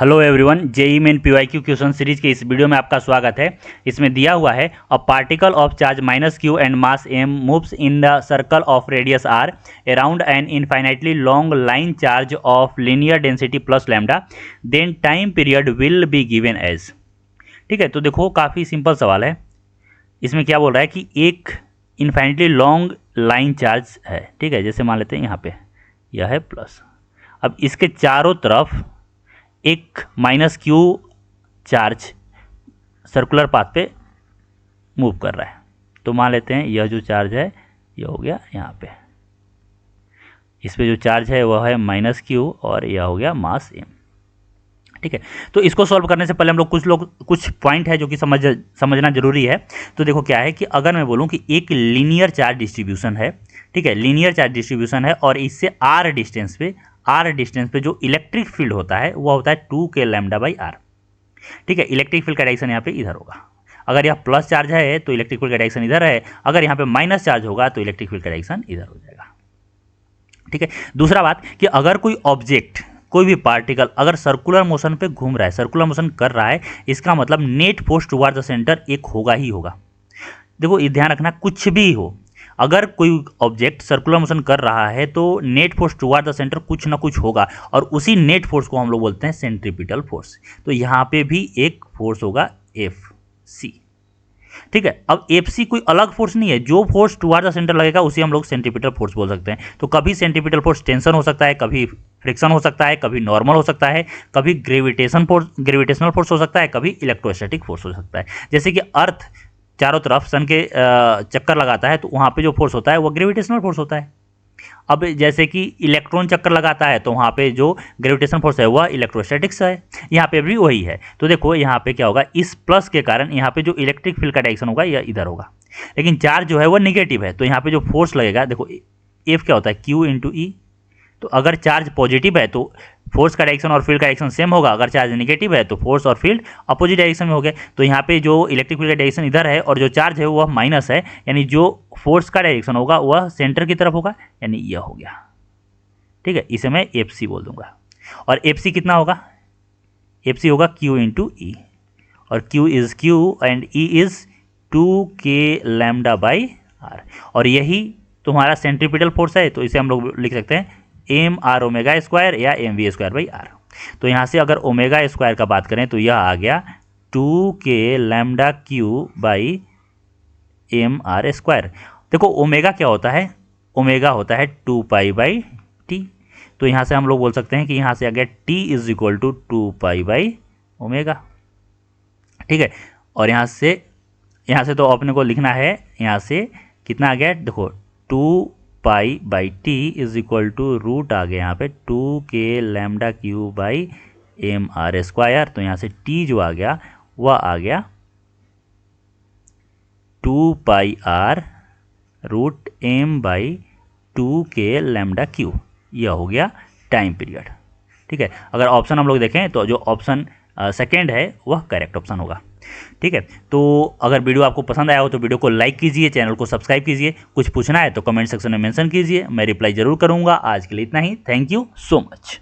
Hello everyone, JEE Main PYQ question series के इस video में आपका स्वागत है। इसमें दिया हुआ है a particle of charge minus q and mass m moves in the circle of radius r around an infinitely long line charge of linear density plus lambda, then time period will be given as. ठीक है, तो देखो काफ़ी simple सवाल है। इसमें क्या बोल रहा है कि एक इनफाइनाइटली लॉन्ग लाइन चार्ज है। ठीक है, जैसे मान लेते हैं यहाँ पे यह है प्लस। अब इसके चारों तरफ एक minus Q charge circular path पे मूव कर रहा है। तो मान लेते हैं यह जो चार्ज है यह हो गया यहाँ पे, इस पे जो चार्ज है वह है माइनस क्यू और यह हो गया मास एम। ठीक है, तो इसको सॉल्व करने से पहले हम लोग कुछ पॉइंट है जो कि समझना जरूरी है। तो देखो क्या है कि अगर मैं बोलूँ कि एक लीनियर चार्ज डिस्ट्रीब्यूशन है, ठीक है, लीनियर चार्ज डिस्ट्रीब्यूशन है और इससे आर डिस्टेंस पे जो इलेक्ट्रिक फील्ड होता है वह होता है 2k लैम्डा बाई आर। ठीक है, इलेक्ट्रिक फील्ड का डायरेक्शन यहाँ पे इधर होगा। अगर यह प्लस चार्ज है तो इलेक्ट्रिक फील्ड का डायरेक्शन इधर है, अगर यहाँ पे माइनस चार्ज होगा तो इलेक्ट्रिक फील्ड का डायरेक्शन इधर हो जाएगा। ठीक है, दूसरा बात कि अगर कोई ऑब्जेक्ट, कोई भी पार्टिकल अगर सर्कुलर मोशन पे घूम रहा है, सर्कुलर मोशन कर रहा है, इसका मतलब net force toward the centre एक होगा ही होगा। देखो ये ध्यान रखना, कुछ भी हो, अगर कोई ऑब्जेक्ट सर्कुलर मोशन कर रहा है तो net force toward the centre कुछ ना कुछ होगा और उसी नेट फोर्स को हम लोग बोलते हैं सेंट्रीपिटल फोर्स। तो यहाँ पे भी एक फोर्स होगा एफ सी। ठीक है, अब एफ सी कोई अलग फोर्स नहीं है, जो फोर्स टुवर्ड द सेंटर लगेगा उसी हम लोग सेंट्रीपिटल फोर्स बोल सकते हैं। तो कभी सेंट्रीपिटल फोर्स टेंशन हो सकता है, कभी फ्रिक्शन हो सकता है, कभी नॉर्मल हो सकता है, कभी ग्रेविटेशनल फोर्स हो सकता है, कभी इलेक्ट्रोस्टैटिक फोर्स हो सकता है। जैसे कि अर्थ चारों तरफ सन के चक्कर लगाता है तो वहाँ पे जो फोर्स होता है वो ग्रेविटेशनल फोर्स होता है। अब जैसे कि इलेक्ट्रॉन चक्कर लगाता है तो वहाँ पे जो ग्रेविटेशनल फोर्स है वह इलेक्ट्रोस्टैटिक्स है, यहाँ पे भी वही है। तो देखो यहाँ पे क्या होगा, इस प्लस के कारण यहाँ पे जो इलेक्ट्रिक फील्ड का डायरेक्शन होगा यह इधर होगा, लेकिन चार्ज जो है वह निगेटिव है। तो यहाँ पे जो फोर्स लगेगा, देखो एफ क्या होता है क्यू इंटू ई। तो अगर चार्ज पॉजिटिव है तो फोर्स का डायरेक्शन और फील्ड का डायरेक्शन सेम होगा, अगर चार्ज नेगेटिव है तो फोर्स और फील्ड अपोजिट डायरेक्शन में हो गए। तो यहाँ पे जो इलेक्ट्रिक फील्ड का डायरेक्शन इधर है और जो चार्ज है वह माइनस है, यानी जो फोर्स का डायरेक्शन होगा वह सेंटर की तरफ होगा, यानी यह हो गया। ठीक है, इसे मैं एफ सी बोल दूंगा। और एफ सी कितना होगा, एफ सी होगा क्यू इंटू ई, और q is q and E is 2k lambda by r. और यही तुम्हारा सेंट्रीपिटल फोर्स है, तो इसे हम लोग लिख सकते हैं एम आर ओमेगा स्क्वायर या m v square by r. तो यहाँ से अगर ओमेगा स्क्वायर का बात करें तो यह आ गया 2k lambda Q by M R square. देखो ओमेगा क्या होता है, ओमेगा होता है 2 पाई बाई टी। तो यहाँ से हम लोग बोल सकते हैं कि यहाँ से आ गया T is equal to 2 pi by omega. ठीक है, और यहाँ से तो अपने को लिखना है, यहाँ से कितना आ गया, देखो 2 pi by T is equal to root आ गया यहाँ पे 2k lambda Q by M R square. तो यहाँ से टी जो आ गया वह आ गया 2 pi R root M by 2k lambda Q. यह हो गया टाइम पीरियड। ठीक है, अगर ऑप्शन हम लोग देखें तो जो ऑप्शन सेकेंड है वह करेक्ट ऑप्शन होगा। ठीक है, तो अगर वीडियो आपको पसंद आया हो तो वीडियो को लाइक कीजिए, चैनल को सब्सक्राइब कीजिए। कुछ पूछना है तो कमेंट सेक्शन में मेंशन कीजिए, मैं रिप्लाई जरूर करूंगा। आज के लिए इतना ही, थैंक यू सो मच।